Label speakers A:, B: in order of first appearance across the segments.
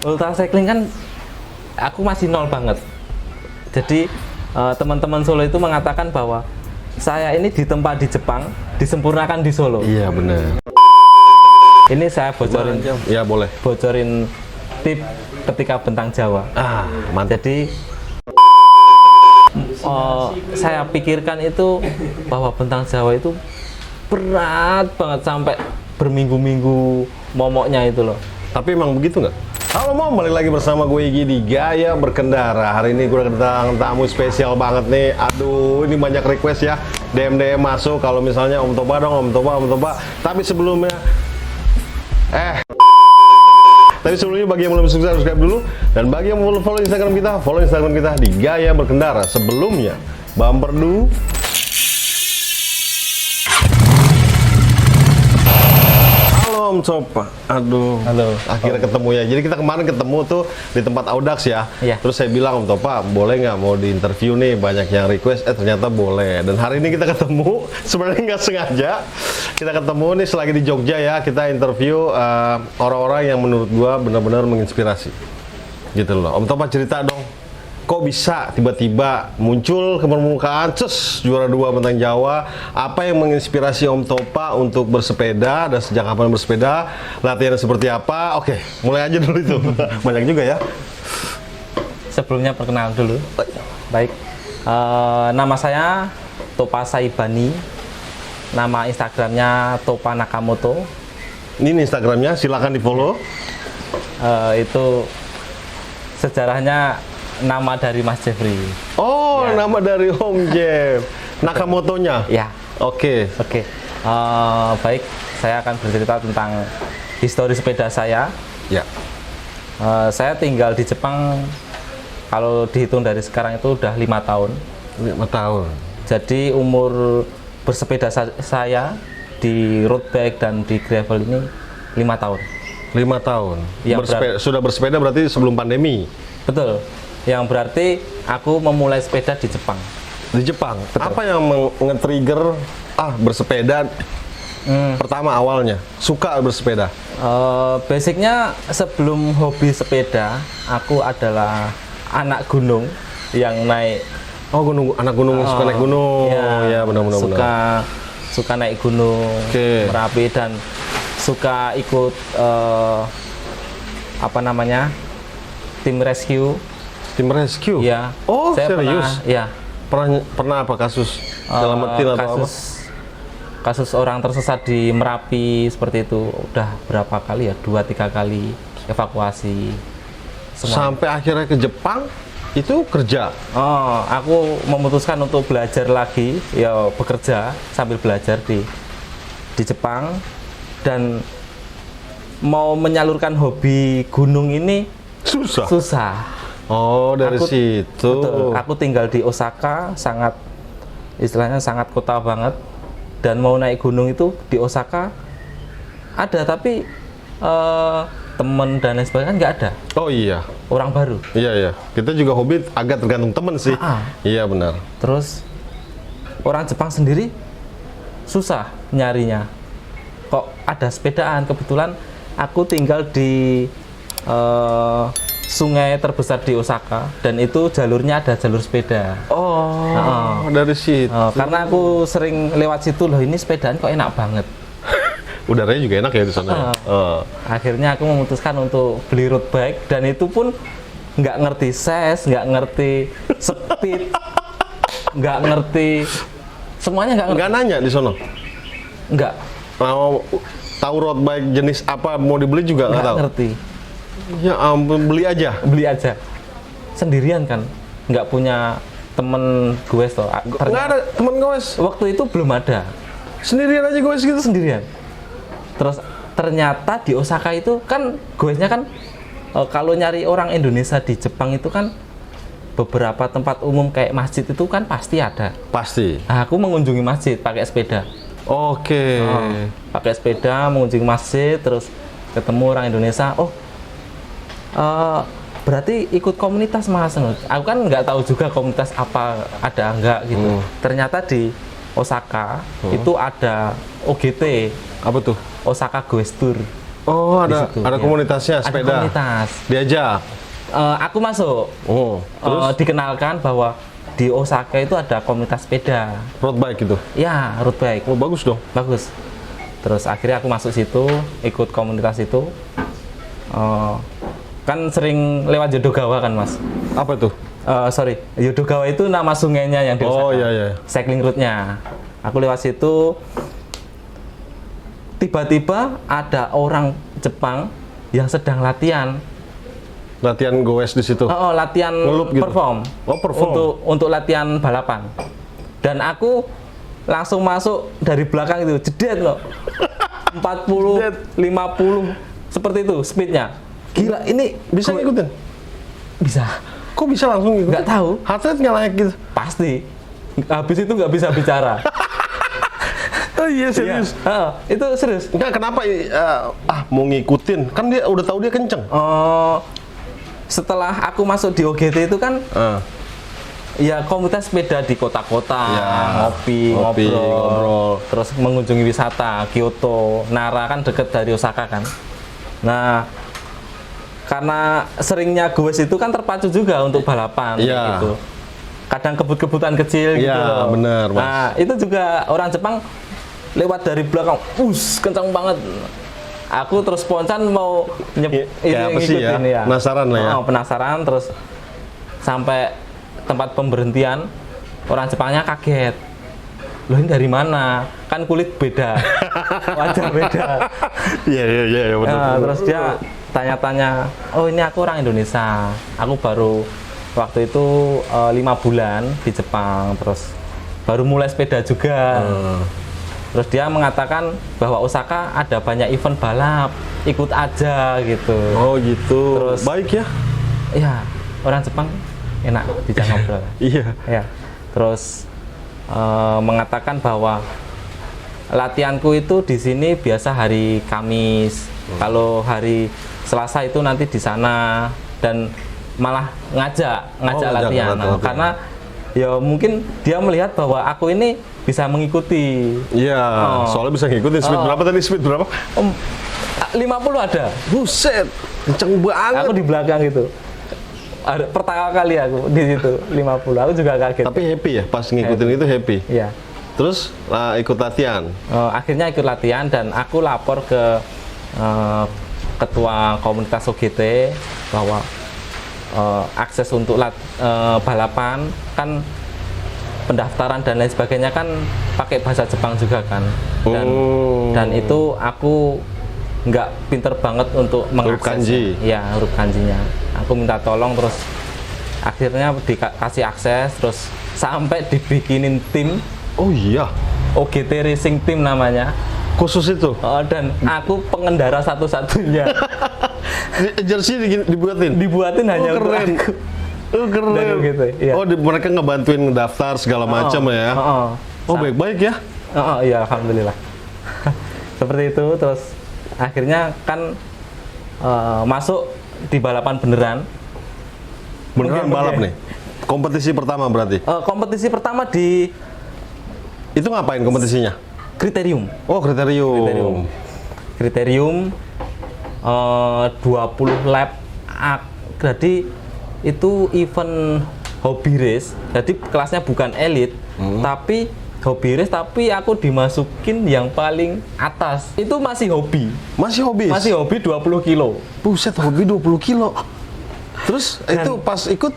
A: ultra cycling kan aku masih nol banget. Jadi teman-teman Solo itu mengatakan bahwa saya ini ditempa di Jepang, disempurnakan di Solo.
B: Iya benar.
A: Ini saya bocorin,
B: Ya boleh.
A: bocorin tip ketika bentang Jawa.
B: Mantap.
A: Jadi saya pikirkan itu bahwa bentang Jawa itu berat banget sampai berminggu-minggu momoknya itu loh.
B: Tapi emang begitu nggak? Halo Mom, balik lagi bersama gue Igi di Gaya Berkendara. Hari ini gue kedatangan tamu spesial banget nih. Aduh, ini banyak request ya. DM masuk kalau misalnya Om Toba dong, Om Toba. Tapi sebelumnya bagi yang belum subscribe dulu, dan bagi yang mau follow Instagram kita di Gaya Berkendara. Sebelumnya, bumper dulu. Halo Om Copa, aduh,
A: Halo.
B: akhirnya ketemu ya. Jadi kita kemarin ketemu tuh di tempat Audax ya.
A: Iya.
B: Terus saya bilang, Om Topa, boleh nggak mau diinterview nih? Banyak yang request, ternyata boleh. Dan hari ini kita ketemu, sebenarnya nggak sengaja. Kita ketemu nih selagi di Jogja ya. Kita interview orang-orang yang menurut gua benar-benar menginspirasi. Gitu loh. Om Topa cerita dong, kok bisa tiba-tiba muncul ke permukaan, juara 2 bentang Jawa. Apa yang menginspirasi Om Topa untuk bersepeda, dan sejak kapan bersepeda, latihan seperti apa? Oke, mulai aja dulu itu. Banyak juga ya.
A: Sebelumnya perkenalan dulu. Baik, nama saya Topa Saibani. Nama Instagramnya Topa Nakamoto.
B: Ini nih Instagramnya, silakan di follow.
A: Itu sejarahnya nama dari Mas Jeffrey.
B: Oh,
A: Ya.
B: nama dari Om Jeff. Nakamotonya.
A: Ya,
B: Oke.
A: oke. Baik, saya akan bercerita tentang histori sepeda saya.
B: Ya.
A: Saya tinggal di Jepang, kalau dihitung dari sekarang itu udah 5 tahun.
B: 5 tahun.
A: Jadi umur bersepeda saya di road bike dan di gravel ini 5 tahun.
B: 5 tahun.
A: Yang
B: Sudah bersepeda berarti sebelum pandemi.
A: Betul. Yang berarti aku memulai sepeda di Jepang.
B: Di Jepang.
A: Betul.
B: Apa yang nge-trigger bersepeda pertama awalnya? Suka bersepeda?
A: Basicnya sebelum hobi sepeda, aku adalah anak gunung yang naik.
B: Oh, anak gunung, suka naik gunung. Ya, benar-benar.
A: Suka naik gunung,
B: Oke.
A: Merapi, dan suka ikut tim rescue.
B: Tim rescue?
A: Ya.
B: Oh,
A: saya
B: serius? Pernah apa kasus? Selamatin atau apa?
A: Kasus orang tersesat di Merapi seperti itu udah berapa kali ya? 2-3 kali evakuasi. Semua.
B: Sampai akhirnya ke Jepang itu kerja.
A: Aku memutuskan untuk belajar lagi, ya bekerja sambil belajar di Jepang, dan mau menyalurkan hobi gunung ini susah.
B: Oh, dari situ.
A: Betul. Aku tinggal di Osaka, istilahnya sangat kota banget, dan mau naik gunung itu di Osaka ada, tapi temen dan lain sebagainya nggak ada.
B: Oh iya.
A: Orang baru.
B: Iya. Kita juga hobi agak tergantung temen sih. Iya, benar.
A: Terus orang Jepang sendiri susah nyarinya. Kok ada sepedaan? Kebetulan aku tinggal di sungai terbesar di Osaka, dan itu jalurnya ada jalur sepeda.
B: Dari situ.
A: Karena aku sering lewat situ, loh ini sepedaan kok enak banget.
B: Udaranya juga enak ya di sana.
A: Akhirnya aku memutuskan untuk beli road bike, dan itu pun nggak ngerti size, nggak ngerti speed, nggak ngerti semuanya, nggak ngerti.
B: Nggak nanya di sono?
A: Nggak.
B: Mau tahu road bike jenis apa mau dibeli juga nggak tahu?
A: Ngerti.
B: Ya ampun, beli aja
A: Sendirian kan, nggak punya temen gue tuh.
B: nggak ada temen gue
A: Waktu itu belum ada.
B: sendirian aja gue gitu.
A: Sendirian. Terus ternyata di Osaka itu kan goesnya kan kalau nyari orang Indonesia di Jepang itu kan beberapa tempat umum kayak masjid itu kan pasti ada.
B: Pasti.
A: Nah, aku mengunjungi masjid pakai sepeda.
B: Oke.
A: Pakai sepeda mengunjungi masjid, terus ketemu orang Indonesia. Berarti ikut komunitas Mas. Aku kan nggak tahu juga komunitas apa ada enggak gitu. Ternyata di Osaka itu ada OGT.
B: Apa tuh?
A: Osaka Goes Tour.
B: Oh,
A: Di
B: ada
A: situ,
B: ada
A: ya.
B: komunitasnya
A: Ada
B: sepeda.
A: komunitas.
B: Diajak.
A: Aku masuk.
B: Oh, terus
A: Dikenalkan bahwa di Osaka itu ada komunitas sepeda.
B: road bike gitu.
A: Ya, road bike.
B: Oh, bagus dong.
A: Bagus. Terus akhirnya aku masuk situ, ikut komunitas itu. Kan sering lewat Yodogawa kan, Mas.
B: Apa itu?
A: Sorry, Yodogawa itu nama sungainya yang di Osaka.
B: Oh, iya, iya.
A: Cycling route-nya. Aku lewat situ. Tiba-tiba ada orang Jepang yang sedang latihan.
B: Latihan goes di situ.
A: Latihan
B: Ngelup gitu?
A: perform.
B: Oh, perform.
A: Untuk latihan balapan. Dan aku langsung masuk dari belakang itu, jedet loh. 40, 50 seperti itu speednya. Gila, ini
B: Bisa ngikutin?
A: bisa.
B: Kok bisa langsung ngikutin?
A: Nggak tahu.
B: Heart rate nggak naik gitu?
A: Pasti. Habis itu nggak bisa bicara.
B: Oh iya, serius.
A: Itu serius.
B: Enggak, kenapa mau ngikutin? Kan dia udah tahu dia kenceng.
A: Setelah aku masuk di OGT itu kan ya komunitas sepeda di kota-kota,
B: Ya,
A: ngopi, ngobrol, terus mengunjungi wisata Kyoto, Nara kan deket dari Osaka kan. Nah, karena seringnya goes itu kan terpacu juga untuk balapan
B: Iya.
A: gitu. Kadang kebut-kebutan kecil gitu
B: Iya,
A: loh.
B: bener, Mas.
A: Nah, itu juga orang Jepang lewat dari belakang, kencang banget. Aku terus spontan mau
B: Kayak apa sih ya?
A: ngikutin, ya.
B: Penasaran lah ya.
A: Penasaran, terus sampai tempat pemberhentian, orang Jepangnya kaget. Loh, ini dari mana? Kan kulit beda, wajah beda.
B: Iya, betul.
A: Terus dia tanya-tanya, oh ini aku orang Indonesia. Aku baru waktu itu 5 bulan di Jepang, terus baru mulai sepeda juga. Terus dia mengatakan bahwa Osaka ada banyak event balap, ikut aja gitu.
B: Oh gitu.
A: Terus
B: baik ya?
A: Iya, orang Jepang enak bisa ngobrol.
B: Iya.
A: Ya. Terus mengatakan bahwa latihanku itu di sini biasa hari Kamis. Kalau hari Selasa itu nanti di sana, dan malah ngajak latihan.
B: latihan.
A: Karena ya mungkin dia melihat bahwa aku ini bisa mengikuti.
B: Iya, soalnya bisa ngikutin speed berapa tadi? Speed berapa?
A: 50 ada.
B: Buset, kenceng banget.
A: Aku di belakang itu. Pertama kali aku di situ 50. Aku juga kaget.
B: Tapi happy ya, pas ngikutin itu happy.
A: Iya.
B: Terus ikut latihan.
A: Akhirnya ikut latihan dan aku lapor ke ketua komunitas OGT bahwa akses untuk balapan kan, pendaftaran dan lain sebagainya kan pakai bahasa Jepang juga kan, dan itu aku nggak pinter banget untuk mengakses
B: kanji.
A: ya, huruf kanjinya. Aku minta tolong, terus akhirnya dikasih akses, terus sampai dibikinin tim.
B: Oh iya,
A: OGT Racing Team namanya.
B: khusus itu.
A: Dan aku pengendara satu-satunya.
B: Jersey
A: Dibuatin hanya untuk
B: keren.
A: aku.
B: Keren.
A: Dan gitu, iya.
B: Oh, mereka ngebantuin daftar segala macam ya. Oh, baik-baik ya.
A: Iya, alhamdulillah. Seperti itu. Terus akhirnya kan masuk di balapan beneran.
B: Beneran balap nih. Kompetisi pertama berarti.
A: Kompetisi pertama di
B: Itu ngapain kompetisinya?
A: Kriterium.
B: Oh, kriterium.
A: 20 lap. Jadi itu event hobby race. Jadi kelasnya bukan elit, tapi hobby race, tapi aku dimasukin yang paling atas. Itu masih hobi.
B: Masih hobi?
A: Masih hobi 20 kilo.
B: Buset, hobi 20 kilo. Terus
A: Dan
B: itu pas ikut?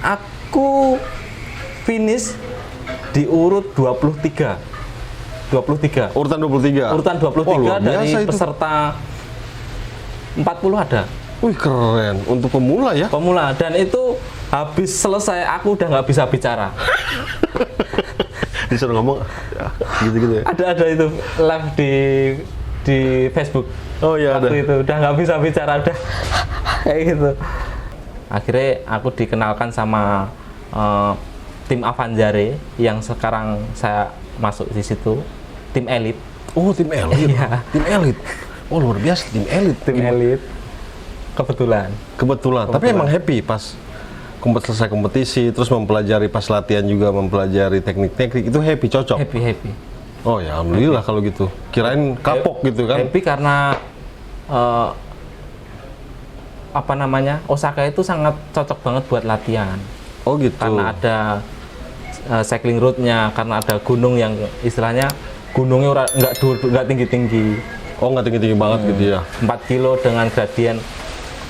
A: Aku finish di urut 23.
B: Urutan 23?
A: Urutan 23
B: luar
A: dari
B: biasa itu.
A: peserta 40 ada.
B: Wih, keren. Untuk pemula ya?
A: Pemula. Dan itu habis selesai aku udah nggak bisa bicara.
B: Disuruh ngomong ya, gitu-gitu ya?
A: Ada itu live di Facebook.
B: Oh iya, ada.
A: Waktu itu udah nggak bisa bicara, udah kayak gitu. Akhirnya aku dikenalkan sama tim Avanzare yang sekarang saya masuk di situ, tim elit.
B: Oh, tim elit?
A: Iya.
B: Tim elit? Oh, luar biasa, tim elit.
A: Tim elit. Kebetulan.
B: Tapi emang happy pas selesai kompetisi, terus mempelajari pas latihan juga, mempelajari teknik-teknik, itu happy, cocok?
A: Happy.
B: Oh ya, alhamdulillah kalau gitu. Kirain kapok gitu kan?
A: Happy karena apa namanya, Osaka itu sangat cocok banget buat latihan.
B: Oh gitu.
A: Karena ada cycling route-nya, karena ada gunung yang istilahnya gunungnya nggak tinggi-tinggi.
B: Oh nggak tinggi-tinggi banget gitu ya?
A: 4 kilo dengan gradien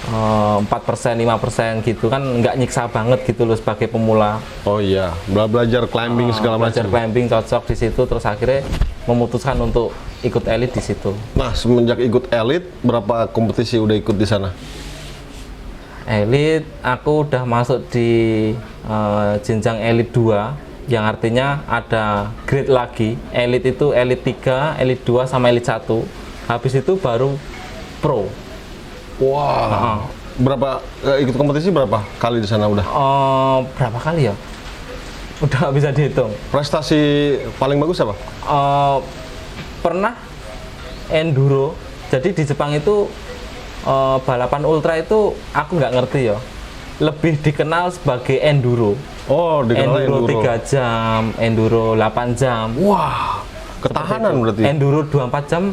A: 4%, 5% gitu kan, nggak nyiksa banget gitu loh sebagai pemula.
B: Oh iya, belajar climbing segala
A: Belajar
B: macam.
A: climbing cocok di situ, terus akhirnya memutuskan untuk ikut elit di situ.
B: Nah, semenjak ikut elit, berapa kompetisi udah ikut di sana?
A: Elit, aku udah masuk di jenjang elit 2, yang artinya ada grade lagi. Elit itu elit 3, elit 2 sama elit 1. Habis itu baru pro.
B: Wah. Berapa ikut kompetisi berapa kali di sana udah?
A: Berapa kali ya? Udah nggak bisa dihitung.
B: Prestasi paling bagus apa?
A: Pernah enduro. Jadi di Jepang itu balapan ultra itu aku nggak ngerti ya. Lebih dikenal sebagai enduro.
B: Oh, dikenal
A: Enduro
B: enduro.
A: 3 jam, enduro 8 jam.
B: Wah, ketahanan berarti.
A: Enduro 24 jam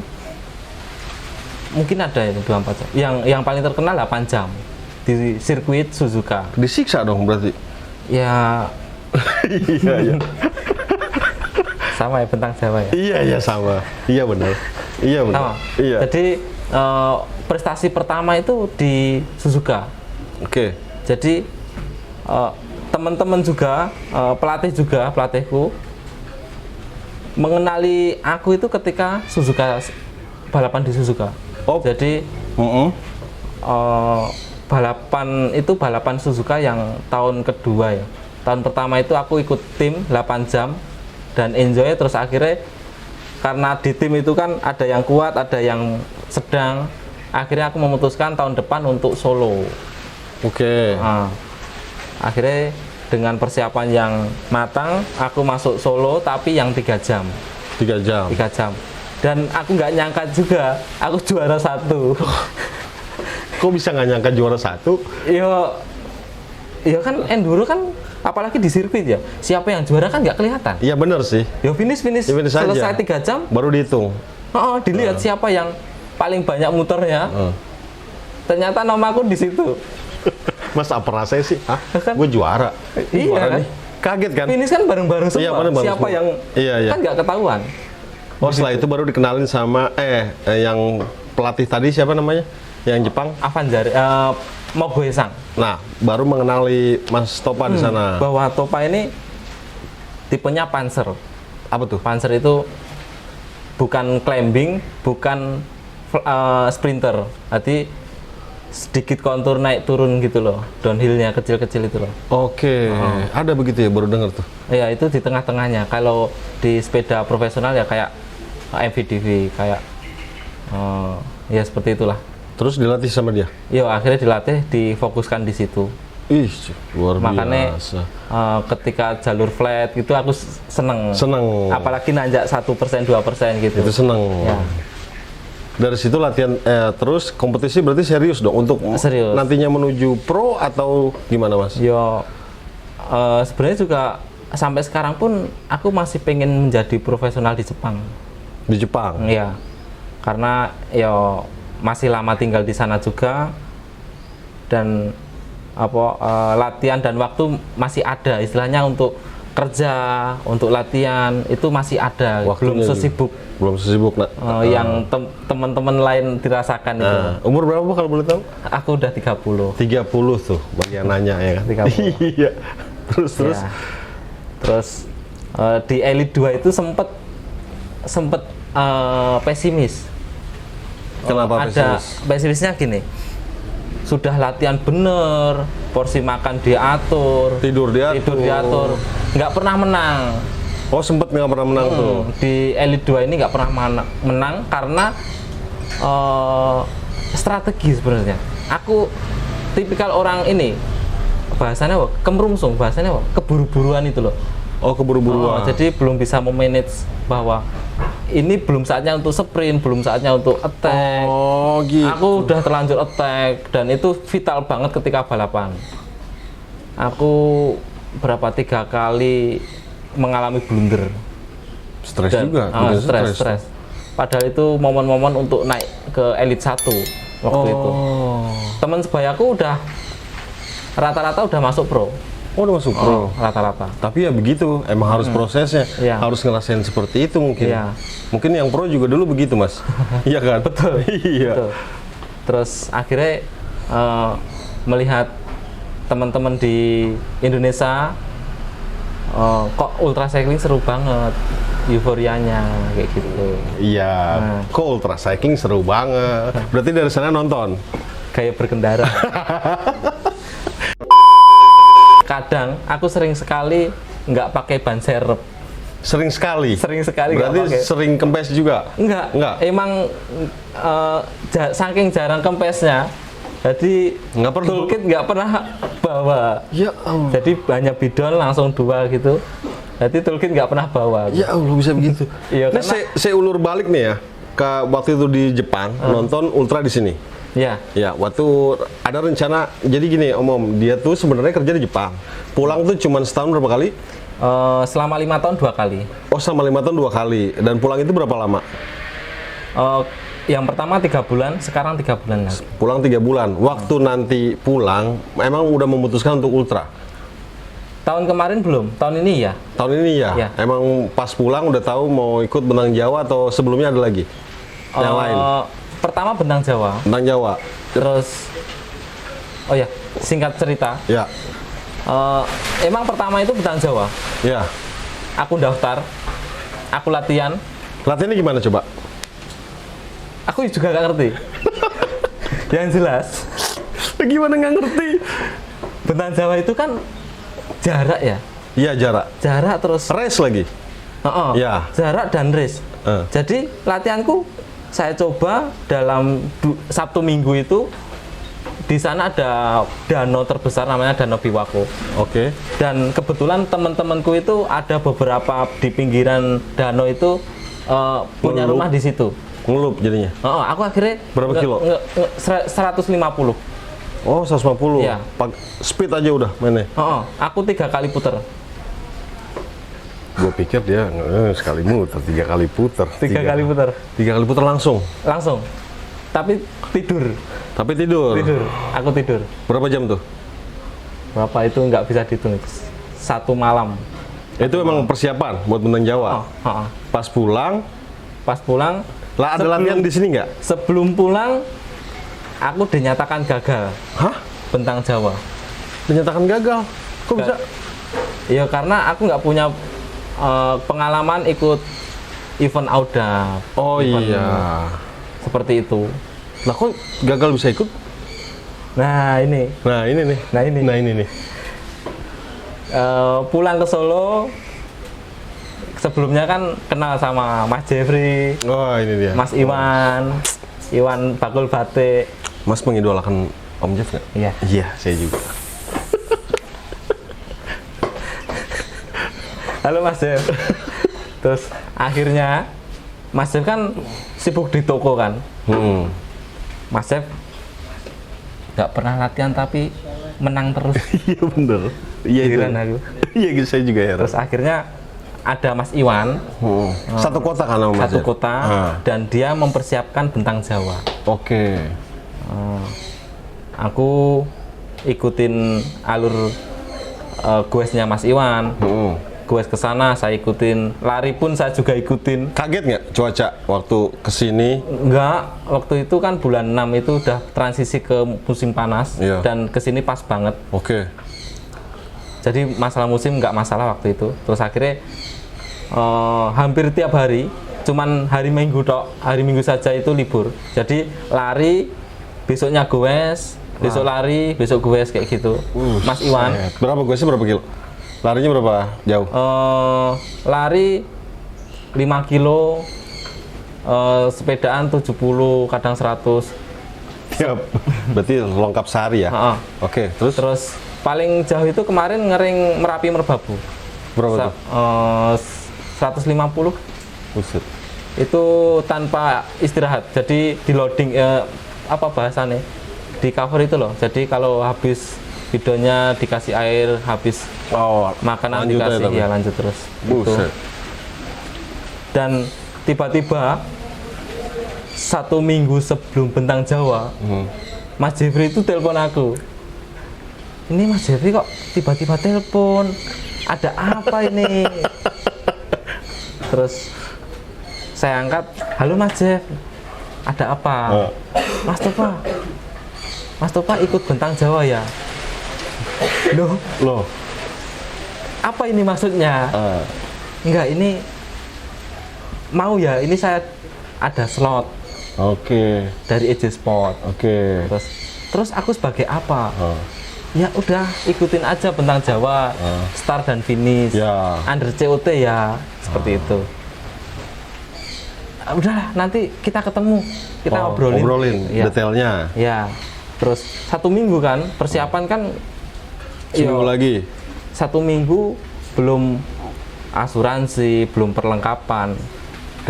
A: mungkin ada itu 24 jam. Yang paling terkenal 8 jam di sirkuit Suzuka.
B: Disiksa dong berarti.
A: Ya
B: Iya, iya.
A: sama ya, bentang Jawa ya.
B: Iya, iya sama. Iya benar. Iya benar.
A: Sama.
B: Iya.
A: Jadi prestasi pertama itu di Suzuka.
B: Oke.
A: Jadi teman-teman juga, pelatihku mengenali aku itu ketika balapan di Suzuka.
B: Oh.
A: Jadi balapan Suzuka yang tahun kedua ya. Tahun pertama itu aku ikut tim 8 jam dan enjoy, terus akhirnya karena di tim itu kan ada yang kuat, ada yang sedang. Akhirnya aku memutuskan tahun depan untuk solo.
B: Oke.
A: Nah, akhirnya dengan persiapan yang matang, aku masuk solo tapi yang 3 jam.
B: 3 jam.
A: 3 jam. Dan aku nggak nyangka juga, aku juara 1.
B: Kok bisa nggak nyangka juara 1?
A: Iya kan enduro kan, apalagi di sirkuit ya. Siapa yang juara kan nggak kelihatan.
B: Iya benar sih.
A: Ya finish
B: Ya, finish aja.
A: selesai 3 jam.
B: Baru dihitung.
A: Dilihat siapa yang paling banyak muternya. Ternyata nama aku di situ.
B: Mas apa rasanya sih? Hah?
A: Kan?
B: Gue juara.
A: Iya
B: Juara
A: kan?
B: nih. Kaget kan?
A: Finish kan bareng-bareng semua.
B: Iya, bareng-bareng
A: Siapa
B: semua.
A: yang
B: Iya, iya.
A: kan nggak ketahuan.
B: Oh setelah itu baru dikenalin sama yang pelatih tadi siapa namanya? Yang Jepang.
A: Avanjari, Mogoe-san.
B: Nah, baru mengenali Mas Topa di sana.
A: Bahwa Topa ini tipenya Panzer.
B: Apa tuh?
A: Panzer itu bukan climbing, bukan sprinter. Jadi sedikit kontur naik turun gitu loh, downhillnya kecil-kecil itu loh.
B: Oke, ada begitu ya, baru dengar tuh.
A: Ya itu di tengah-tengahnya. Kalau di sepeda profesional ya kayak MVDV, kayak ya seperti itulah.
B: Terus dilatih sama dia?
A: Yo akhirnya dilatih, difokuskan di situ.
B: Ih, luar
A: Makanya
B: biasa.
A: ketika jalur flat itu aku seneng.
B: Seneng.
A: Apalagi nanjak 1%, 2% gitu.
B: Itu seneng.
A: Ya.
B: Dari situ latihan, terus kompetisi berarti serius dong untuk
A: Serius.
B: nantinya menuju pro atau gimana Mas?
A: Yo sebenarnya juga sampai sekarang pun aku masih pengen menjadi profesional di Jepang.
B: Di Jepang?
A: Iya, karena yo masih lama tinggal di sana juga, dan latihan dan waktu masih ada, istilahnya untuk kerja, untuk latihan itu masih ada.
B: Waktunya belum sesibuk nak.
A: Yang teman-teman lain dirasakan itu.
B: Umur berapa kalau boleh tahu?
A: Aku udah 30.
B: 30 tuh bagian nanya ya kan.
A: 30.
B: Iya. Terus.
A: Ya. Terus di Elite 2 itu sempet pesimis.
B: Kenapa
A: Ada
B: pesimis?
A: pesimisnya gini. Sudah latihan bener, porsi makan diatur,
B: Tidur diatur.
A: nggak pernah menang.
B: Oh sempet nggak pernah menang tuh.
A: Di Elite 2 ini nggak pernah menang karena strategi sebenarnya. Aku tipikal orang ini, bahasanya kemerungsung, bahasanya keburu-buruan itu loh.
B: Oh keburu-buruan.
A: Jadi belum bisa memanage bahwa ini belum saatnya untuk sprint, belum saatnya untuk attack.
B: Oh gitu.
A: Aku udah terlanjur attack dan itu vital banget ketika balapan. Aku 3 kali mengalami blunder.
B: Stres
A: Dan,
B: juga. bikin
A: stres. Padahal itu momen-momen untuk naik ke Elite 1 waktu itu. Teman sebayaku udah rata-rata udah masuk pro.
B: Oh, udah masuk pro.
A: Rata-rata.
B: Tapi ya begitu, emang harus prosesnya.
A: Iya.
B: Harus ngerasain seperti itu mungkin.
A: Iya.
B: Mungkin yang pro juga dulu begitu, Mas. Iya kan?
A: Betul.
B: Iya.
A: Betul. Terus akhirnya melihat teman-teman di Indonesia kok ultra cycling seru banget, euforianya kayak gitu.
B: Iya. Kok ultra cycling seru banget. Berarti dari sana nonton.
A: Kayak berkendara. Kadang aku sering sekali nggak pakai ban serep.
B: Sering sekali.
A: Sering sekali nggak
B: Berarti
A: pakai.
B: sering kempes juga.
A: Enggak. Emang saking jarang kempesnya, jadi
B: Nggak perlu.
A: toolkit nggak pernah bawa.
B: Ya Allah.
A: Jadi banyak bidon langsung 2 gitu. Jadi toolkit nggak pernah bawa.
B: Ya Allah, bisa begitu.
A: Iya,
B: Nah,
A: karena
B: saya ulur balik nih ya ke waktu itu di Jepang nonton ultra di sini.
A: ya
B: Ya, waktu ada rencana, jadi gini Om, dia tuh sebenarnya kerja di Jepang. Pulang tuh cuma setahun berapa kali?
A: selama 5 tahun 2 kali.
B: Oh, sama 5 tahun 2 kali. Dan pulang itu berapa lama?
A: Yang pertama 3 bulan, sekarang 3 bulan lagi.
B: Pulang 3 bulan. Waktu nanti pulang, emang udah memutuskan untuk ultra?
A: Tahun kemarin belum, tahun ini ya.
B: Tahun ini ya?
A: Ya.
B: Emang pas pulang udah tahu mau ikut Benang Jawa atau sebelumnya ada lagi? Yang lain?
A: Pertama Benang Jawa,
B: Benang Jawa?
A: terus oh ya, singkat cerita.
B: Ya.
A: Emang pertama itu Benang Jawa.
B: Ya.
A: Aku daftar, aku latihan,
B: Latihannya gimana coba?
A: aku juga nggak ngerti. Yang jelas,
B: Gimana nggak ngerti?
A: Benang Jawa itu kan jarak ya,
B: Iya, jarak.
A: jarak terus
B: Race lagi? Ya.
A: jarak dan race. Jadi latihanku saya coba dalam Sabtu Minggu itu di sana ada danau terbesar namanya Danau Biwako.
B: Oke.
A: Dan kebetulan teman-temanku itu ada beberapa di pinggiran danau itu punya
B: Ngelup.
A: rumah di situ.
B: Ngelup jadinya?
A: Aku akhirnya
B: Berapa kilo?
A: 150.
B: Oh, 150.
A: Iya.
B: Speed aja udah mainnya.
A: Aku 3 kali puter.
B: Gue pikir dia sekali muter, 3 kali puter.
A: 3 kali puter.
B: 3 kali puter langsung.
A: Langsung. Tapi tidur.
B: Tapi tidur.
A: Tidur. Aku tidur.
B: Berapa jam tuh?
A: Berapa itu nggak bisa dihitung. 1 malam.
B: Itu emang persiapan buat Benang Jawa. Pas pulang,
A: Pas pulang,
B: lah ada latihan di sini nggak?
A: sebelum pulang, aku dinyatakan gagal
B: Hah?
A: Bentang Jawa.
B: Dinyatakan gagal? Kok bisa?
A: Iya, karena aku nggak punya pengalaman ikut event Auda.
B: Oh
A: Event
B: iya.
A: Seperti itu.
B: Lah kok gagal bisa ikut?
A: Nah ini,
B: Nah ini nih.
A: Nah, ini.
B: Nah ini nih.
A: Pulang ke Solo. Sebelumnya kan kenal sama Mas Jeffrey,
B: Oh ini dia.
A: Mas Iwan Bakul Batik.
B: Mas mengidolakan Om Jeff nggak?
A: Iya.
B: Iya, saya juga.
A: Halo Mas Jeff. Terus akhirnya Mas Jeff kan sibuk di toko kan. Mas Jeff nggak pernah latihan tapi menang terus.
B: Iya bener. Iya itu.
A: Heran aku.
B: Iya gitu, saya juga heran.
A: Terus akhirnya ada Mas Iwan,
B: Satu kota kan sama Mas
A: satu
B: Jeff?
A: kota, dan dia mempersiapkan Bentang Jawa.
B: Oke.
A: Aku ikutin alur goesnya Mas Iwan. Goes ke sana saya ikutin, lari pun saya juga ikutin.
B: Kaget nggak cuaca waktu kesini?
A: Enggak, waktu itu kan bulan 6 itu udah transisi ke musim panas.
B: Iya.
A: Dan kesini pas banget.
B: Oke.
A: Jadi masalah musim nggak masalah waktu itu. Terus akhirnya hampir tiap hari, cuman hari Minggu tok, hari Minggu saja itu libur. Jadi lari, besoknya goes, besok lari, besok goes kayak gitu. Mas Iwan.
B: Berapa goesnya berapa kilo? Larinya berapa jauh?
A: Lari 5 kilo, sepedaan 70, kadang 100.
B: Siap. Berarti lengkap sehari ya? Oke, terus?
A: Terus paling jauh itu kemarin ngering Merapi Merbabu.
B: Berapa tuh?
A: 150.
B: Buset.
A: Itu tanpa istirahat. Jadi di loading apa bahasannya? Di cover itu loh. Jadi kalau habis bidonnya dikasih air, habis makanan
B: lanjut
A: dikasih,
B: aja tapi.
A: ya lanjut terus. Gitu.
B: Buset.
A: Dan tiba-tiba 1 minggu sebelum Bentang Jawa, Mas Jeffrey itu telepon aku. Ini Mas Jeffrey kok tiba-tiba telepon? Ada apa ini? Terus saya angkat, halo Mas Jeff, ada apa? Mas Topa ikut Bentang Jawa ya? Loh, apa ini maksudnya? Enggak, ini mau ya, ini saya ada slot.
B: Oke.
A: Dari EJ Sport.
B: Oke.
A: Terus aku sebagai apa? Ya udah ikutin aja Bentang Jawa, start dan finish,
B: Ya.
A: under COT ya, seperti itu. Udahlah, nanti kita ketemu, kita
B: obrolin
A: ya.
B: detailnya.
A: Ya, terus 1 minggu kan, persiapan kan.
B: Seminggu lagi.
A: 1 minggu belum asuransi, belum perlengkapan,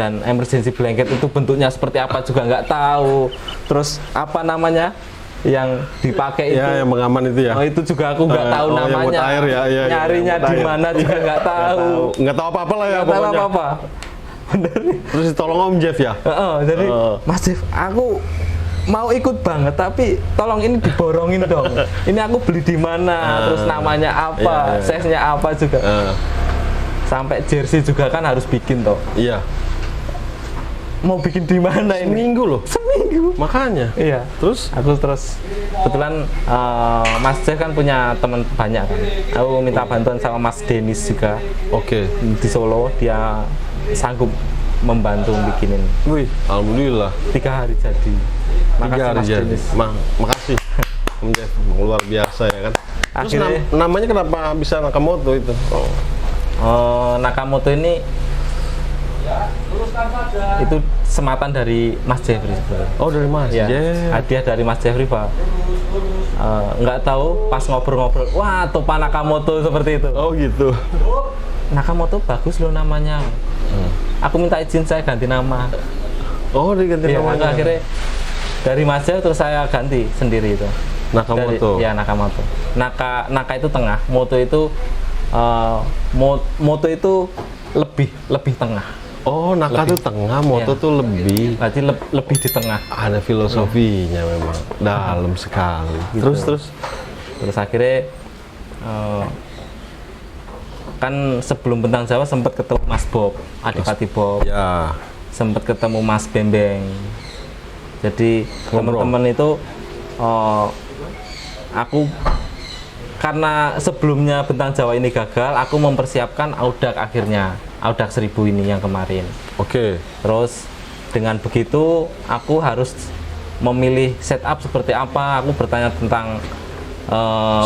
A: dan emergency blanket itu bentuknya seperti apa juga nggak tahu. Terus apa namanya yang dipakai itu?
B: Ya, yang mengaman itu ya.
A: Oh, itu juga aku nggak tahu
B: yang
A: namanya.
B: buat air ya,
A: Nyarinya di mana juga nggak tahu.
B: Nggak tahu apa-apa lah ya
A: Nggak tahu
B: pokoknya.
A: apa-apa. Bener.
B: Terus ditolong Om Jeff ya.
A: Jadi Mas Jeff, aku mau ikut banget, tapi tolong ini diborongin dong. Ini aku beli di mana, terus namanya apa, size-nya apa juga. Sampai jersey juga kan harus bikin toh.
B: Iya.
A: Mau bikin di mana ini?
B: Seminggu loh.
A: Seminggu.
B: Makanya.
A: Iya.
B: Terus?
A: Aku terus kebetulan Mas Jeff kan punya teman banyak kan. Aku minta bantuan sama Mas Denis juga
B: Oke.
A: di Solo. Dia sanggup membantu bikinin.
B: Wih, alhamdulillah.
A: 3 hari jadi.
B: 3 hari
A: Mas
B: jadi.
A: Denis.
B: Makasih Om Jeff, luar biasa ya kan. Terus
A: Akhirnya-
B: namanya kenapa bisa Nakamoto itu?
A: Nakamoto ini itu sematan dari Mas Jeffrey sebenarnya.
B: Oh, dari Mas
A: Ya,
B: Jeff.
A: hadiah dari Mas Jeffrey, Pak. Nggak tahu pas ngobrol-ngobrol, wah Topa Nakamoto seperti itu.
B: Oh gitu.
A: Nakamoto bagus loh namanya. Aku minta izin saya ganti nama.
B: Oh, diganti
A: Ya, aku
B: namanya.
A: akhirnya dari Mas Jeff terus saya ganti sendiri itu.
B: Nakamoto.
A: Ya, Nakamoto. Naka itu tengah, moto itu moto itu lebih tengah.
B: Oh, Naka tuh tengah, Moto
A: Iya.
B: tuh lebih.
A: Berarti lebih di tengah.
B: Ada filosofinya memang. Dalam sekali.
A: Gitu.
B: Terus.
A: Akhirnya kan sebelum Bentang Jawa sempat ketemu Mas Bob, Adipati Bob,
B: Ya.
A: sempat ketemu Mas Bembeng. Jadi
B: Ngobrol.
A: teman-teman itu aku karena sebelumnya Bentang Jawa ini gagal, aku mempersiapkan Audax akhirnya, Audax 1000 ini yang kemarin.
B: Oke.
A: Terus dengan begitu aku harus memilih setup seperti apa. Aku bertanya tentang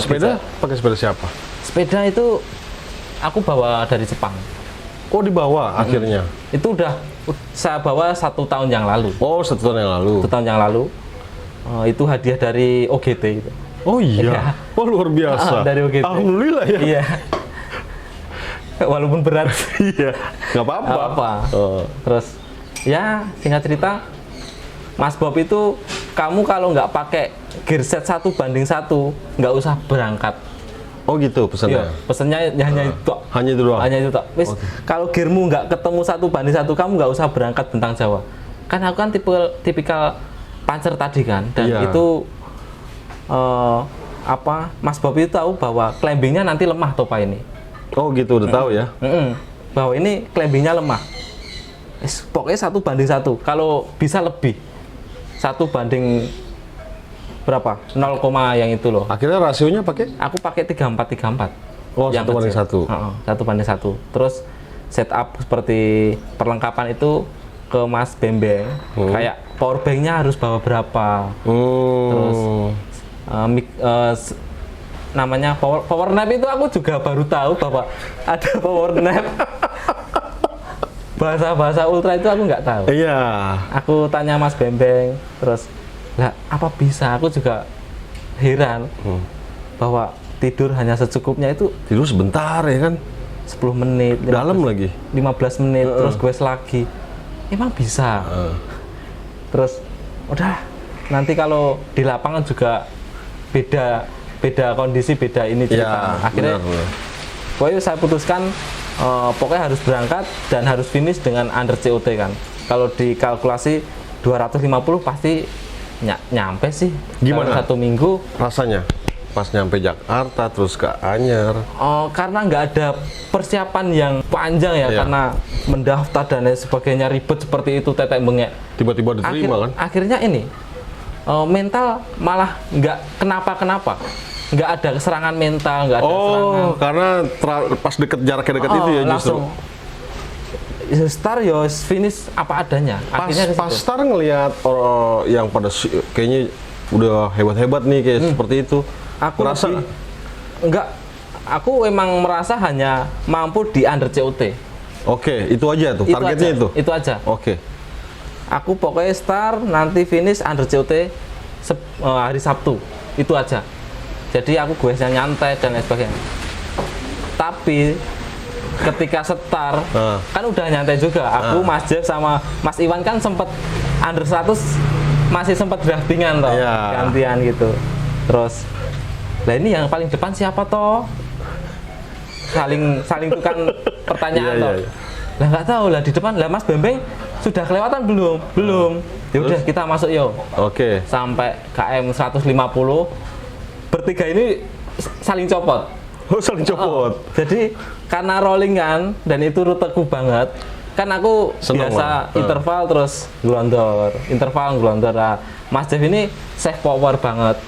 B: Sepeda? Pakai sepeda siapa?
A: sepeda itu aku bawa dari Jepang.
B: Oh, dibawa akhirnya.
A: Itu udah saya bawa 1 tahun yang lalu.
B: Oh, 1 tahun yang lalu.
A: 1 tahun yang lalu. Itu hadiah dari OGT itu.
B: Oh iya.
A: Iya.
B: Oh, luar biasa.
A: Dari OGT.
B: Alhamdulillah ya.
A: Iya. Walaupun berat.
B: Iya. Nggak apa-apa.
A: Nggak apa-apa. Terus ya singkat cerita, Mas Bob itu kamu kalau nggak pakai gear set 1:1 nggak usah berangkat.
B: Oh gitu pesannya.
A: Iya, pesennya hanya itu.
B: Hanya itu doang.
A: Hanya itu tok. Wis, kalau gearmu nggak ketemu 1:1, kamu nggak usah berangkat Bentang Jawa. Kan aku kan tipikal pancer tadi kan, dan
B: Iya.
A: itu Mas Bob itu tahu bahwa climbingnya nanti lemah Topa ini.
B: Oh gitu, udah tahu ya.
A: Bahwa ini climbingnya lemah. Pokoknya 1:1. Kalau bisa lebih. 1 banding berapa? 0, yang itu loh.
B: Akhirnya rasionya pakai?
A: Aku pakai 34.
B: Oh, 1:1.
A: 1:1. Terus setup seperti perlengkapan itu ke Mas Bembeng. Kayak power banknya harus bawa berapa? Terus namanya power nap itu aku juga baru tahu bahwa ada power nap. Bahasa ultra itu aku nggak tahu.
B: Iya.
A: Aku tanya Mas Bembeng, terus lah apa bisa? Aku juga heran bahwa tidur hanya secukupnya itu
B: Tidur sebentar ya kan?
A: 10 menit,
B: Dalam lagi.
A: 15 menit, terus gue lagi. Emang bisa? Terus udah, nanti kalau di lapangan juga beda kondisi, beda ini cerita.
B: Iya,
A: Akhirnya
B: benar.
A: pokoknya saya putuskan pokoknya harus berangkat dan harus finish dengan under COT kan. Kalau dikalkulasi 250 pasti nyampe sih.
B: Gimana?
A: Dalam 1 minggu.
B: Rasanya pas nyampe Jakarta terus ke Anyer.
A: Karena nggak ada persiapan yang panjang ya,
B: Iya.
A: karena mendaftar dan lain sebagainya ribet seperti itu, tetek bengek.
B: Tiba-tiba diterima kan?
A: Akhirnya ini mental malah nggak kenapa-kenapa. Nggak ada serangan mental, nggak ada serangan.
B: Karena pas jaraknya deket itu ya justru.
A: Langsung start yo finish apa adanya. Akhirnya ke
B: Pas
A: situ.
B: start ngelihat orang yang pada kayaknya udah hebat-hebat nih kayak seperti itu.
A: Aku
B: Merasa
A: enggak, aku emang merasa hanya mampu di under COT.
B: oke, itu aja tuh targetnya
A: aja,
B: itu.
A: Itu aja.
B: Oke.
A: Aku pokoknya start nanti finish under COT hari Sabtu. Itu aja. Jadi aku goesnya nyantai dan lain sebagainya. Tapi ketika start kan udah nyantai juga. Aku Mas Jeff sama Mas Iwan kan sempet under 100 masih sempat draftingan toh,
B: Iya.
A: gantian gitu. Terus lah ini yang paling depan siapa toh? Saling tukang pertanyaan
B: Iya,
A: toh.
B: iya.
A: Lah nggak tahu lah di depan lah Mas Bembeng sudah kelewatan belum? Belum. Ya udah kita masuk yo.
B: Oke.
A: Sampai KM 150 bertiga ini saling copot.
B: Oh, saling copot.
A: Jadi karena rolling kan dan itu ruteku banget. Kan aku
B: Seneng
A: biasa
B: lah.
A: interval terus glondor. Nah, Mas Jeff ini safe power banget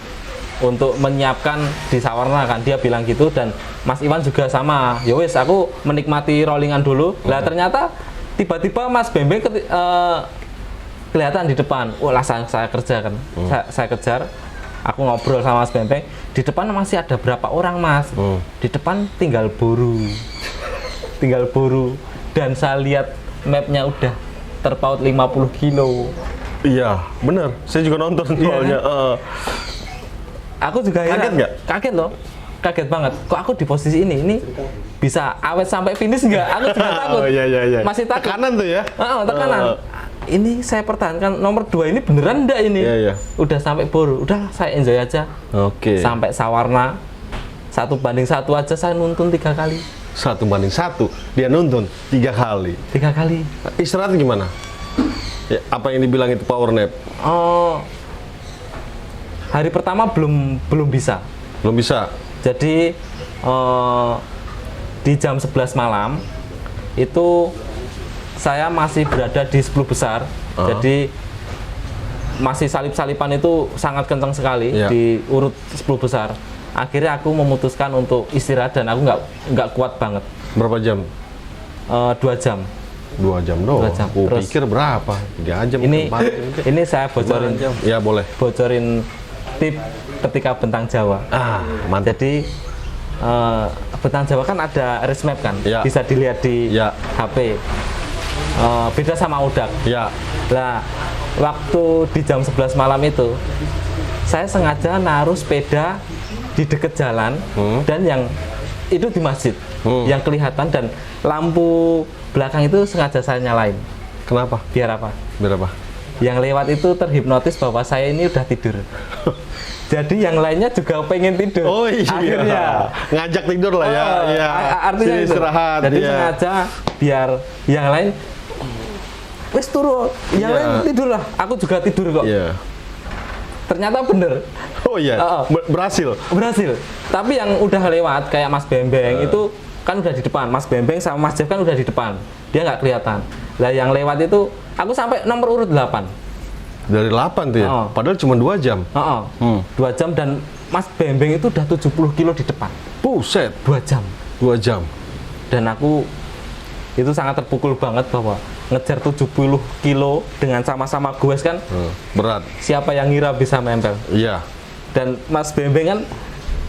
A: untuk menyiapkan di Sawarna kan, dia bilang gitu. Dan Mas Iwan juga sama. Ya wis aku menikmati rollingan dulu. Lah ternyata tiba-tiba Mas Bembeng kelihatan di depan. Wah, saya kerja kan. Saya kejar. Aku ngobrol sama Mas Bembeng. Di depan masih ada berapa orang, Mas? Di depan tinggal buru. Dan saya lihat mapnya udah terpaut 50 kilo.
B: Iya, benar. Saya juga nonton soalnya.
A: Aku juga heran.
B: Kaget nggak?
A: Kaget loh. Kaget banget. Kok aku di posisi ini? Ini bisa awet sampai finish nggak? Aku juga takut.
B: Oh, iya.
A: Masih takut.
B: Tekanan tuh ya?
A: Tekanan. Ini saya pertahankan nomor 2 ini beneran enggak ini?
B: Iya.
A: Udah sampai Boru. Udah saya enjoy aja.
B: Oke.
A: Sampai Sawarna 1:1 aja saya nuntun 3 kali.
B: 1:1. Dia nuntun 3 kali.
A: 3 kali.
B: Istirahat gimana? Ya, apa yang dibilang itu power nap?
A: Hari pertama belum bisa.
B: Belum bisa.
A: Jadi di jam 11 malam itu saya masih berada di 10 besar. Jadi masih salip-salipan itu sangat kencang sekali di urut 10 besar. Akhirnya aku memutuskan untuk istirahat dan aku nggak kuat banget.
B: Berapa jam?
A: 2 jam.
B: 2 jam doang.
A: 2 jam.
B: Aku
A: Terus
B: pikir berapa? 3 jam.
A: Ini saya bocorin.
B: Ya boleh.
A: Bocorin tip ketika bentang Jawa.
B: Mantap.
A: Jadi bentang Jawa kan ada race map kan,
B: Ya.
A: bisa dilihat di
B: Ya.
A: HP. Beda sama udak.
B: Ya.
A: Nah, waktu di jam 11 malam itu, saya sengaja naruh sepeda di dekat jalan dan yang itu di masjid, yang kelihatan, dan lampu belakang itu sengaja saya nyalain.
B: Kenapa?
A: Biar apa?
B: Berapa?
A: Yang lewat itu terhipnotis bahwa saya ini udah tidur. Jadi yang lainnya juga pengen tidur.
B: Oh iya.
A: Akhirnya
B: ngajak tidur lah ya. Iya.
A: Artinya
B: Sini
A: itu.
B: istirahat.
A: Jadi
B: ya.
A: sengaja biar yang lain wes turun, yang
B: Iya.
A: lain tidur lah. Aku juga tidur kok.
B: Iya.
A: Ternyata bener.
B: Oh iya. Berhasil.
A: Berhasil. Tapi yang udah lewat kayak Mas Bembeng itu kan udah di depan. Mas Bembeng sama Mas Jeff kan udah di depan. Dia nggak kelihatan. Lah yang lewat itu aku sampai nomor urut 8.
B: Dari 8 tuh ya. Padahal cuma 2 jam.
A: 2 jam dan Mas Bembeng itu udah 70 kilo di depan.
B: Buset.
A: 2 jam.
B: 2 jam.
A: Dan aku itu sangat terpukul banget bahwa ngejar 70 kilo dengan sama-sama goes kan
B: Berat.
A: siapa yang ngira bisa nempel.
B: Iya.
A: Dan Mas Bembeng kan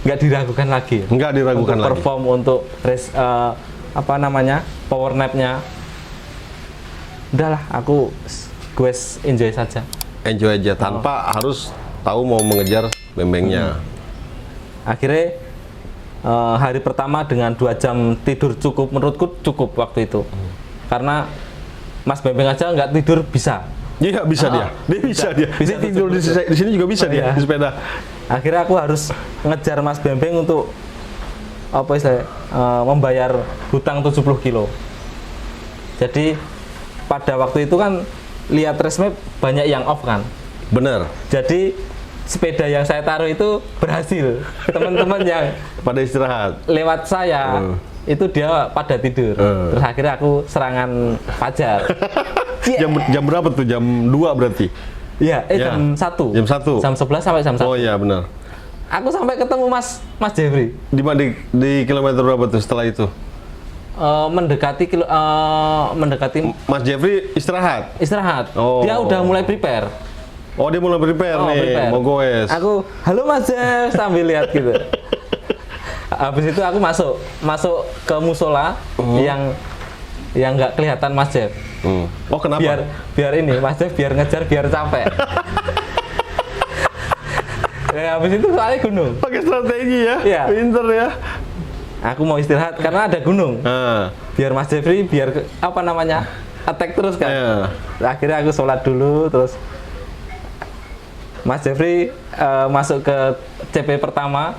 A: nggak diragukan lagi.
B: Nggak diragukan
A: untuk
B: lagi.
A: perform untuk race, power nap-nya. Udahlah, aku goes enjoy saja.
B: Enjoy aja tanpa harus tahu mau mengejar Bembengnya.
A: Akhirnya hari pertama dengan 2 jam tidur cukup, menurutku cukup waktu itu. Karena Mas Bembeng aja nggak tidur bisa.
B: Iya bisa dia. Dia bisa dia.
A: Bisa
B: Dia tidur di sini juga bisa dia
A: Iya.
B: di sepeda.
A: Akhirnya aku harus ngejar Mas Bembeng untuk apa istilah membayar hutang 70 kilo. Jadi pada waktu itu kan lihat race map banyak yang off kan.
B: Bener.
A: Jadi sepeda yang saya taruh itu berhasil. Teman-teman yang
B: Pada istirahat.
A: lewat saya itu dia pada tidur. Terus akhirnya aku serangan fajar.
B: Jam berapa tuh? Jam 2 berarti?
A: Iya,
B: Ya.
A: jam 1.
B: Jam 1.
A: Jam 11 sampai jam 1.
B: Oh iya benar.
A: Aku sampai ketemu Mas Jeffrey.
B: Di kilometer berapa tuh setelah itu?
A: Mendekati
B: Mas Jeffrey istirahat.
A: istirahat.
B: Oh.
A: Dia udah mulai prepare.
B: Oh dia mulai prepare nih,
A: Prepare.
B: mau goes.
A: Aku, halo Mas Jeff, sambil lihat gitu. Habis itu aku masuk ke musola yang nggak kelihatan Mas Jeff.
B: Oh kenapa?
A: Biar ini Mas Jeff biar ngejar biar capek. Ya, habis itu soalnya gunung.
B: Pakai strategi ya,
A: Iya.
B: pinter ya.
A: Aku mau istirahat karena ada gunung. Biar Mas Jeffrey attack terus kan.
B: Iya.
A: Akhirnya aku sholat dulu terus Mas Jeffrey masuk ke CP pertama.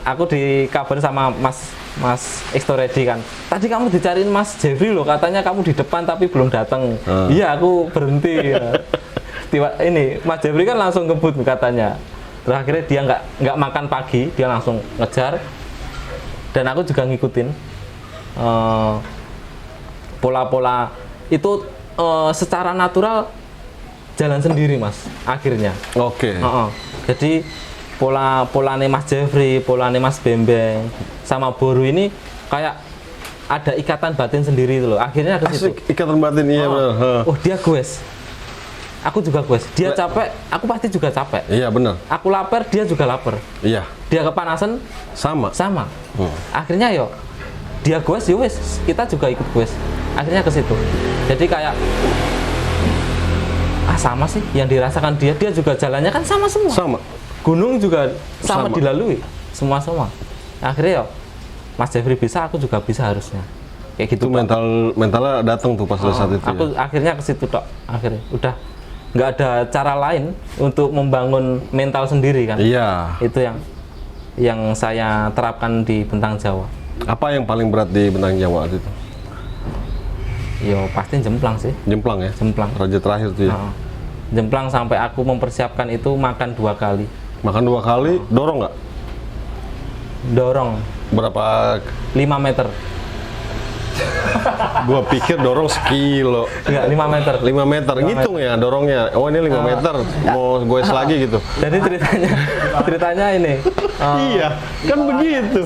A: Aku dikabarin sama Mas Extoredi kan. Tadi kamu dicariin Mas Jeffrey loh, katanya kamu di depan tapi belum datang. Iya, aku berhenti. Ini Mas Jeffrey kan langsung ngebut katanya. Terus akhirnya dia nggak makan pagi, dia langsung ngejar. Dan aku juga ngikutin pola-pola itu secara natural jalan sendiri Mas akhirnya.
B: Oke.
A: Jadi polanya Mas Jeffrey, polanya Mas Bembeng sama Boru ini kayak ada ikatan batin sendiri itu loh. Akhirnya ke situ.
B: Asik, ikatan batin iya benar.
A: Oh dia goes, aku juga goes. Dia capek, aku pasti juga capek.
B: Iya benar.
A: Aku lapar, dia juga lapar.
B: Iya.
A: Dia kepanasan,
B: Sama.
A: Akhirnya yo dia goes, yo wes kita juga ikut goes. Akhirnya ke situ. Jadi kayak sama sih yang dirasakan dia juga jalannya kan sama semua.
B: Sama.
A: Gunung juga sama.
B: Sama.
A: Dilalui semua. Akhirnya yo Mas Jeffrey bisa, aku juga bisa harusnya. Kayak gitu.
B: Itu mentalnya datang tuh pas saat itu.
A: Aku akhirnya ke situ tok. Akhirnya udah nggak ada cara lain untuk membangun mental sendiri kan.
B: Iya.
A: Itu yang saya terapkan di Bentang Jawa.
B: Apa yang paling berat di Bentang Jawa waktu itu?
A: Yo pasti jemplang sih.
B: Jemplang ya.
A: Jemplang.
B: Raja terakhir tuh ya.
A: Jemplang sampai aku mempersiapkan itu makan 2 kali.
B: Makan 2 kali, dorong nggak?
A: Dorong
B: Berapa?
A: 5 meter.
B: Gua pikir dorong sekilo.
A: Enggak, 5 meter.
B: 5 meter, ngitung ya dorongnya. Oh ini 5 meter, mau goes lagi gitu.
A: Jadi ceritanya ini.
B: Iya, kan begitu.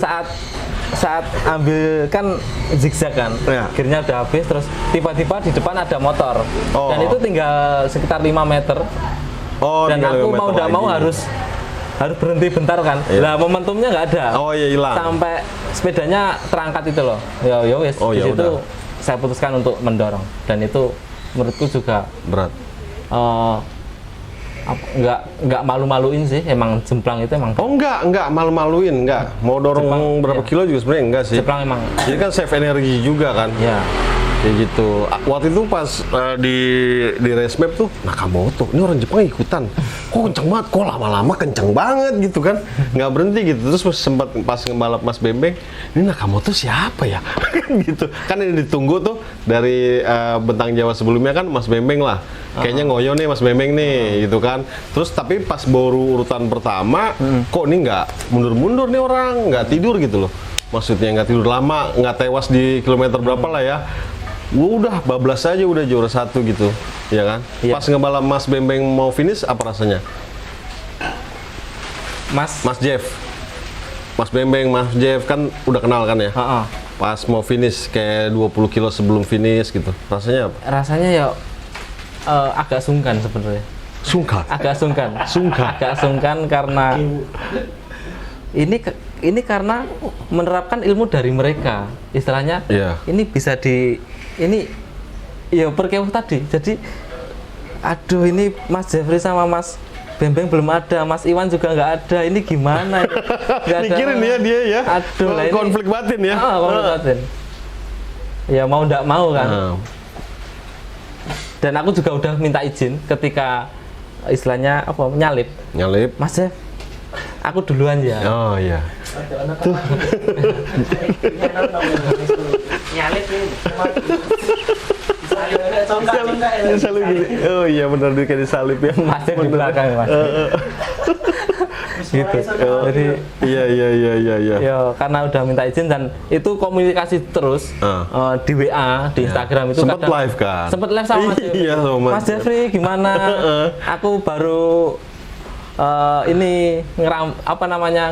A: Saat ambil kan zigzag kan,
B: Ya.
A: gearnya udah habis, terus tiba-tiba di depan ada motor. Dan itu tinggal sekitar 5 meter.
B: Oh,
A: Dan
B: tinggal
A: aku
B: 5
A: mau
B: meter
A: udah mau
B: lagi.
A: harus berhenti bentar kan. Lah momentumnya nggak ada.
B: Oh iya, hilang.
A: Sampai sepedanya terangkat itu loh. Ya wes.
B: Oh,
A: Di
B: ya
A: situ
B: udah.
A: saya putuskan untuk mendorong. Dan itu menurutku juga
B: Berat.
A: nggak malu-maluin sih. Emang jemplang itu emang
B: Oh enggak malu-maluin, enggak. Mau dorong
A: Jepang,
B: berapa
A: iya.
B: kilo juga sebenarnya enggak sih.
A: jemplang emang.
B: Jadi kan save energi juga kan.
A: Ya.
B: Kayak gitu. Waktu itu pas di race map tuh Nakamoto, ini orang Jepang ikutan. Kok kenceng banget, kok lama-lama kenceng banget gitu kan. Nggak berhenti gitu. Terus sempat pas ngebalap Mas Bembeng, ini Nakamoto siapa ya? Gitu. Kan ini ditunggu tuh dari Bentang Jawa sebelumnya kan Mas Bembeng lah. Kayaknya ngoyo nih Mas Bembeng nih gitu kan. Terus tapi pas baru urutan pertama, kok ini nggak mundur-mundur nih orang, nggak tidur gitu loh. Maksudnya nggak tidur lama, nggak tewas di kilometer berapa lah ya. Udah bablas aja udah juara 1 gitu, ya kan?
A: Iya.
B: Pas ngebalap Mas Bembeng mau finish apa rasanya? Mas Bembeng, Mas Jeff kan udah kenal kan ya? Pas mau finish kayak 20 kilo sebelum finish gitu, rasanya apa?
A: Rasanya ya agak sungkan sebenarnya.
B: Sungkan.
A: Agak sungkan.
B: Sungkan.
A: Agak sungkan karena ini karena menerapkan ilmu dari mereka. Istilahnya
B: Iya.
A: ini bisa ini ya perkewuh tadi. Jadi aduh ini Mas Jeffrey sama Mas Bembeng belum ada, Mas Iwan juga nggak ada. Ini gimana? Nggak ada.
B: Mikirin ya dia ya.
A: Aduh, lah ini
B: konflik batin ya.
A: konflik batin. Ya mau nggak mau kan. Dan aku juga udah minta izin ketika istilahnya nyalip.
B: Nyalip.
A: Mas Jeff, aku duluan ya.
B: Oh iya.
C: Tuh. Nyalip ini.
B: Disalip gini. Oh iya benar dia kayak disalip ya.
A: Masih di belakang Mas. Gitu. Jadi
B: Iya.
A: ya karena udah minta izin dan itu komunikasi terus di WA, di Instagram itu
B: Sempet live kan?
A: Sempet live sama Mas Jeffrey.
B: Iya, sama
A: Mas Jeffrey gimana? Aku baru ini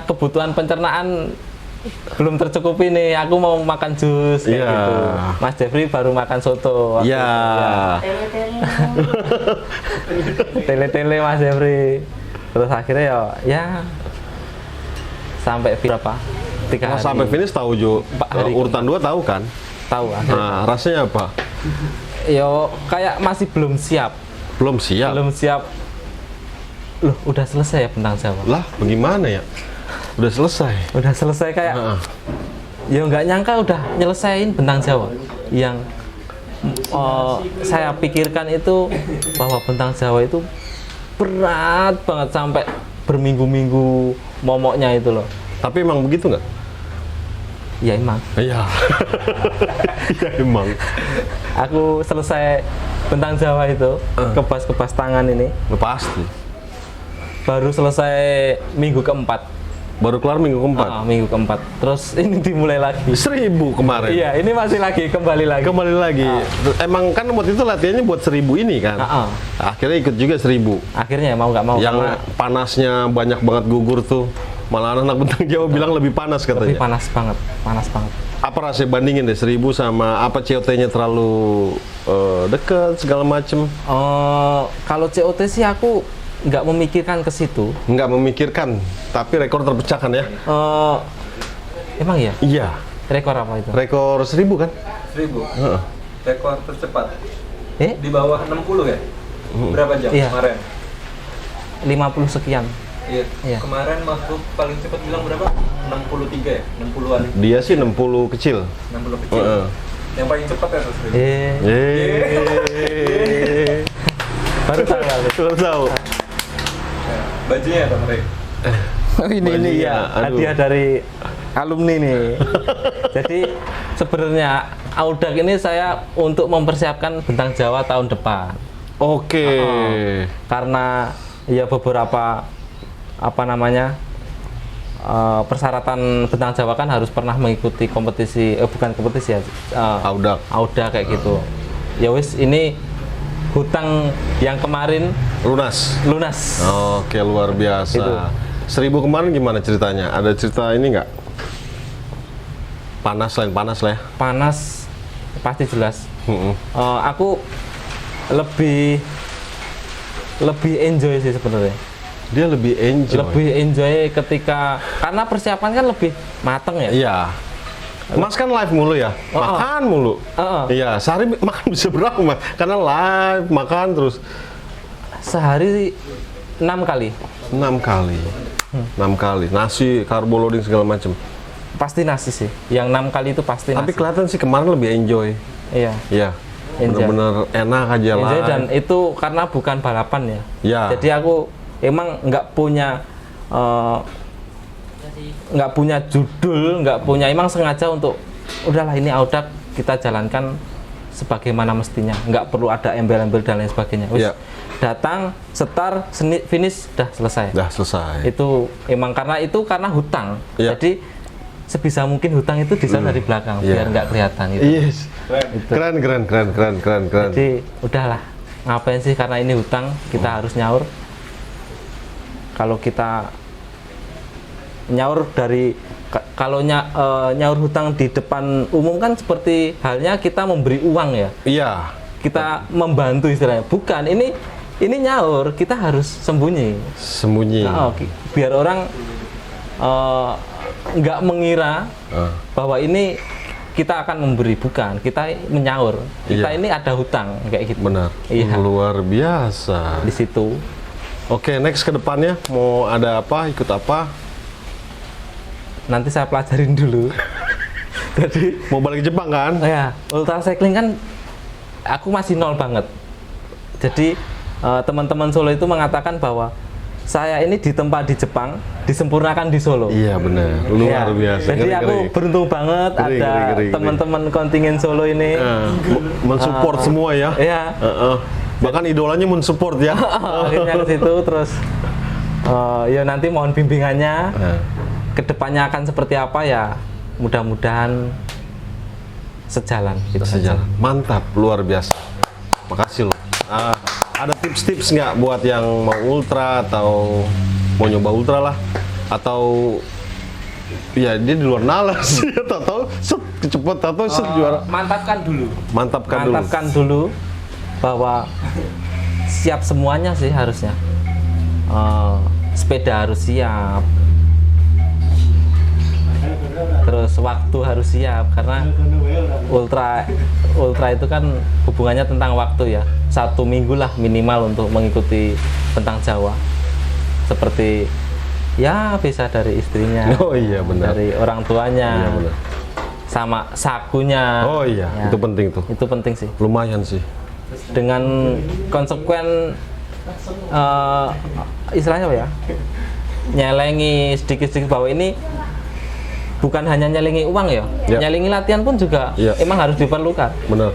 A: kebutuhan pencernaan belum tercukupi nih, aku mau makan jus kayak gitu. Mas Jeffrey baru makan soto.
B: Iya.
A: Tele-tele Mas Jeffrey. Terus akhirnya ya sampai berapa? 3 hari.
B: Sampai finish tahu Jo. Urutan 2 tahu kan?
A: Tahu akhirnya.
B: Nah, rasanya apa?
A: Yo kayak masih belum siap.
B: Belum siap.
A: Loh, udah selesai ya Bentang Jawa?
B: Lah, bagaimana ya? Udah selesai.
A: Udah selesai kayak ya nggak nyangka udah nyelesain Bentang Jawa. Yang saya pikirkan itu bahwa Bentang Jawa itu berat banget sampai berminggu-minggu momoknya itu loh.
B: Tapi emang begitu nggak?
A: Ya emang.
B: Iya. Iya emang.
A: Aku selesai Bentang Jawa itu, kebas-kebas tangan ini.
B: Pasti.
A: Baru selesai minggu keempat.
B: Baru kelar minggu keempat?
A: Minggu keempat. Terus ini dimulai lagi.
B: 1000 kemarin?
A: Iya, ini masih lagi, kembali lagi.
B: Kembali lagi. Emang kan waktu itu latihannya buat 1000 ini kan? Akhirnya ikut juga 1000.
A: Akhirnya mau nggak mau.
B: Yang panasnya banyak banget gugur tuh. Malah anak Bentang Jawa bilang lebih panas katanya.
A: Lebih panas banget.
B: Apa rasanya bandingin deh 1000 sama apa COT-nya terlalu deket segala macem?
A: Kalau COT sih aku nggak memikirkan ke situ.
B: Nggak memikirkan, tapi rekor terpecahkan ya?
A: Emang iya?
B: Iya.
A: Rekor apa itu?
B: Rekor 1000 kan?
D: 1000. Rekor tercepat.
A: Di
D: bawah 60 ya? Berapa jam kemarin?
A: 50 sekian.
D: Iya. Kemarin makhluk paling cepat bilang berapa? 63 ya? 60-an.
B: Dia sih 60 kecil.
D: 60 kecil. Yang paling cepat ya 1000.
A: Baru tahu aku.
B: Baru tahu.
D: Bajunya ada mereka.
A: Ini ya hadiah dari alumni nih. Jadi sebenarnya Audak ini saya untuk mempersiapkan Bentang Jawa tahun depan.
B: Oke.
A: Karena ya beberapa persyaratan Bentang Jawa kan harus pernah mengikuti kompetisi, bukan kompetisi ya, Audak kayak gitu. Ya wis, ini hutang yang kemarin
B: lunas. Oke, luar biasa.
A: Itu.
B: 1000 kemarin gimana ceritanya? Ada cerita ini nggak? Panas lah ya.
A: Panas pasti jelas. Aku lebih enjoy sih sebenarnya.
B: Dia lebih enjoy
A: ketika karena persiapan kan lebih mateng ya.
B: Iya. Mas kan live mulu ya, makan mulu. Iya, sehari makan bisa berapa Mas? Karena live makan terus.
A: Sehari 6 kali.
B: 6 kali. 6 kali. Nasi, karbo loading segala macam.
A: Pasti nasi sih. Yang 6 kali itu pasti nasi.
B: Tapi kelihatan sih kemarin lebih enjoy.
A: Iya.
B: Iya. Bener-bener enak aja lah.
A: Enjoy, dan itu karena bukan balapan ya.
B: Iya.
A: Jadi aku emang nggak punya judul, emang sengaja untuk udahlah ini Audak kita jalankan sebagaimana mestinya, nggak perlu ada embel-embel dan lain sebagainya. Wis, datang, start, finish, dah selesai. Itu emang karena hutang. Jadi sebisa mungkin hutang itu bisa dari belakang biar nggak kelihatan gitu.
B: Yes. Keren.
A: Jadi udahlah, ngapain sih, karena ini hutang kita harus nyaur. Kalau kita nyaur kalau nyaur hutang di depan umum kan seperti halnya kita memberi uang ya.
B: Iya.
A: Kita membantu istilahnya. Bukan, ini nyaur, kita harus sembunyi. Biar orang nggak mengira bahwa ini kita akan memberi, bukan, kita menyaur. Kita ini ada hutang kayak gitu.
B: Benar.
A: Iya.
B: Luar biasa.
A: Di situ.
B: Oke, next ke depannya mau ada apa, ikut apa?
A: Nanti saya pelajarin dulu.
B: Jadi mau balik ke Jepang kan?
A: Ya, ultra cycling kan aku masih nol banget. Jadi teman-teman Solo itu mengatakan bahwa saya ini ditempa di Jepang, disempurnakan di Solo.
B: Iya benar, luar
A: Ya,
B: biasa.
A: Jadi
B: Ngeri,
A: aku
B: ngeri.
A: beruntung banget
B: Ngeri,
A: ada
B: ngeri, ngeri.
A: teman-teman kontingen Solo ini.
B: Mensupport semua ya.
A: Ya,
B: Bahkan idolanya mensupport ya.
A: akhirnya ke situ terus ya nanti mohon bimbingannya. Kedepannya akan seperti apa ya? Mudah-mudahan sejalan gitu saja.
B: Sejalan. Mantap, luar biasa. Makasih loh. Ada tips-tips nggak buat yang mau ultra atau mau nyoba ultra lah, atau ya dia di luar nalar sih, atau set cepet atau set juara.
A: Mantapkan dulu.
B: Mantapkan dulu.
A: Bahwa siap semuanya sih harusnya. Sepeda harus siap. Terus waktu harus siap karena ultra itu kan hubungannya tentang waktu ya. 1 minggu lah minimal untuk mengikuti Bentang Jawa. Seperti ya bisa dari istrinya.
B: Oh iya benar.
A: Dari orang tuanya.
B: Iya benar.
A: Sama sakunya.
B: Oh iya,
A: Ya,
B: itu penting tuh.
A: Itu penting sih.
B: Lumayan sih.
A: Dengan konsekuen istilahnya apa ya? Nyelengi sedikit-sedikit bahwa ini bukan hanya nyelengi uang ya, nyelengi latihan pun juga emang harus diperlukan.
B: Benar.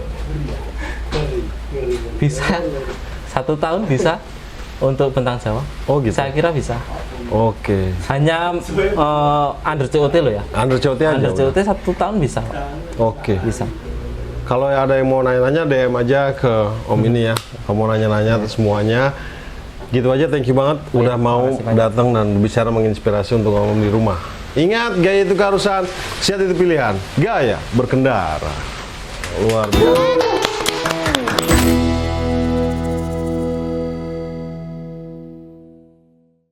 A: Bisa 1 tahun bisa untuk Bentang Jawa.
B: Oh gitu.
A: Saya kira bisa.
B: Oke.
A: Hanya under COT loh ya.
B: Under COT aja.
A: Under
B: udah.
A: COT 1 tahun bisa.
B: Oke.
A: Bisa.
B: Kalau ada yang mau nanya-nanya, DM aja ke Om ini ya. Kalau mau nanya-nanya semuanya. Gitu aja, thank you banget udah mau datang dan bicara menginspirasi untuk Om di rumah. Ingat, gaya itu keharusan, sehat itu pilihan. Gaya berkendara. Luar biasa.